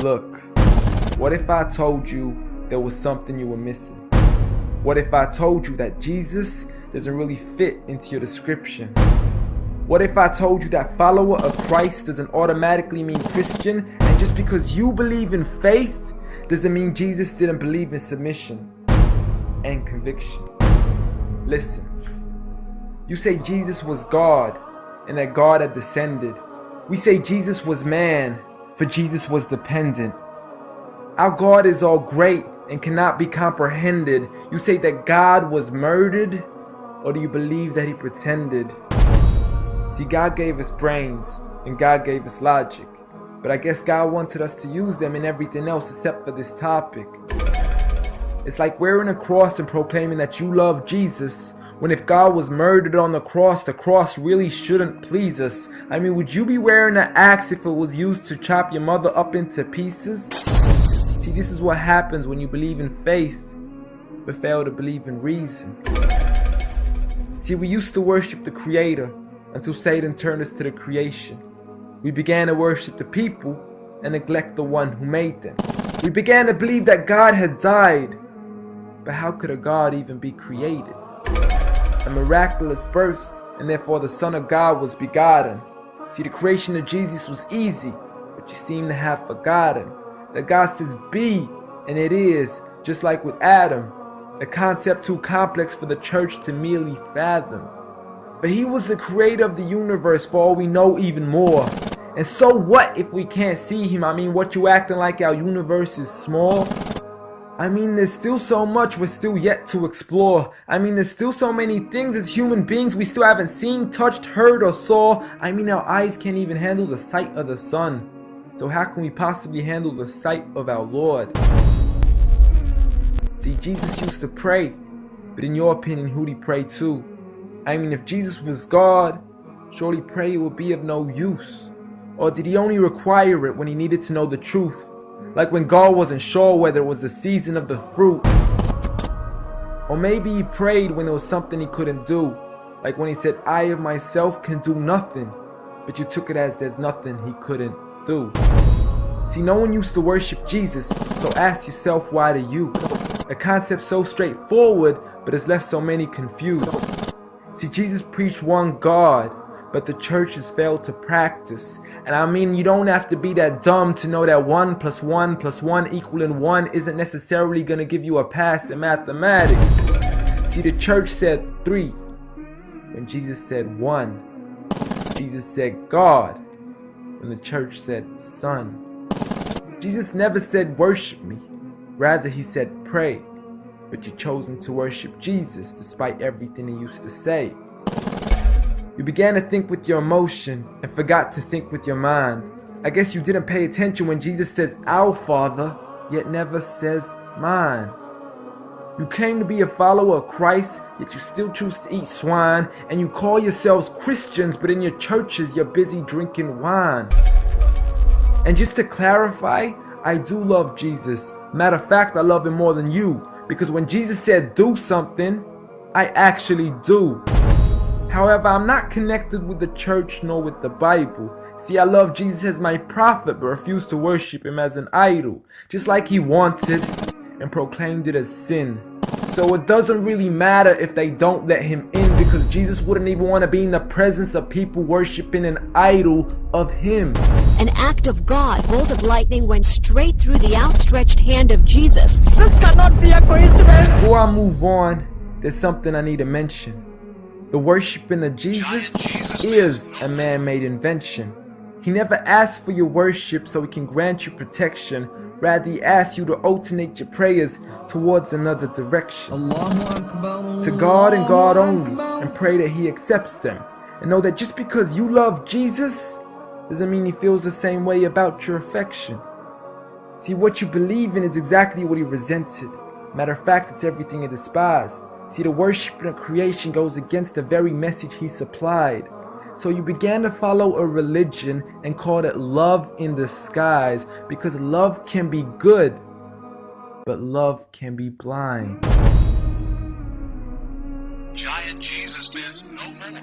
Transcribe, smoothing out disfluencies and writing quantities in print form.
Look, what if I told you there was something you were missing? What if I told you that Jesus doesn't really fit into your description? What if I told you that follower of Christ doesn't automatically mean Christian, and just because you believe in faith doesn't mean Jesus didn't believe in submission and conviction? Listen, you say Jesus was God and that God had descended. We say Jesus was man, for Jesus was dependent. Our God is all great and cannot be comprehended. You say that God was murdered, or do you believe that he pretended? See, God gave us brains and God gave us logic, but I guess God wanted us to use them in everything else except for this topic. It's like wearing a cross and proclaiming that you love Jesus, when if God was murdered on the cross really shouldn't please us. I mean, would you be wearing an axe if it was used to chop your mother up into pieces? See, this is what happens when you believe in faith, but fail to believe in reason. See, we used to worship the Creator until Satan turned us to the creation. We began to worship the people and neglect the one who made them. We began to believe that God had died, but how could a God even be created? A miraculous birth, and therefore the Son of God was begotten. See, the creation of Jesus was easy, but you seem to have forgotten that God says be, and it is, just like with Adam, a concept too complex for the church to merely fathom. But he was the creator of the universe, for all we know, even more. And so what if we can't see him? I mean, what you acting like our universe is small? I mean, there's still so much we're still yet to explore. I mean, there's still so many things as human beings we still haven't seen, touched, heard, or saw. I mean, our eyes can't even handle the sight of the sun. So how can we possibly handle the sight of our Lord? See, Jesus used to pray, but in your opinion, who'd he pray to? I mean, if Jesus was God, surely prayer would be of no use. Or did he only require it when he needed to know the truth? Like when God wasn't sure whether it was the season of the fruit. Or maybe he prayed when there was something he couldn't do. Like when he said, I of myself can do nothing. But you took it as there's nothing he couldn't do. See, no one used to worship Jesus, so ask yourself, why do you? A concept so straightforward, but has left so many confused. See, Jesus preached one God, but the church has failed to practice. And I mean, you don't have to be that dumb to know that 1 + 1 + 1 equaling 1 isn't necessarily going to give you a pass in mathematics. See, the church said 3, when Jesus said 1. Jesus said God, when the church said Son. Jesus never said worship me, rather he said pray. But you've chosen to worship Jesus despite everything he used to say. You began to think with your emotion and forgot to think with your mind. I guess you didn't pay attention when Jesus says our Father, yet never says mine. You claim to be a follower of Christ, yet you still choose to eat swine, and you call yourselves Christians, but in your churches you're busy drinking wine. And just to clarify, I do love Jesus. Matter of fact, I love him more than you. Because when Jesus said do something, I actually do. However, I'm not connected with the church nor with the Bible. See, I love Jesus as my prophet, but refuse to worship him as an idol, just like he wanted and proclaimed it as sin. So it doesn't really matter if they don't let him in, because Jesus wouldn't even want to be in the presence of people worshiping an idol of him. An act of God, bolt of lightning went straight through the outstretched hand of Jesus. This cannot be a coincidence. Before I move on, there's something I need to mention. The worshiping of Jesus is a man-made invention. He never asked for your worship so he can grant you protection. Rather, he asks you to alternate your prayers towards another direction. To God and God only, and pray that he accepts them. And know that just because you love Jesus doesn't mean he feels the same way about your affection. See, what you believe in is exactly what he resented. Matter of fact, it's everything he despised. See, the worshiping of creation goes against the very message he supplied. So you began to follow a religion and called it love in disguise, because love can be good, but love can be blind. Giant Jesus is no more.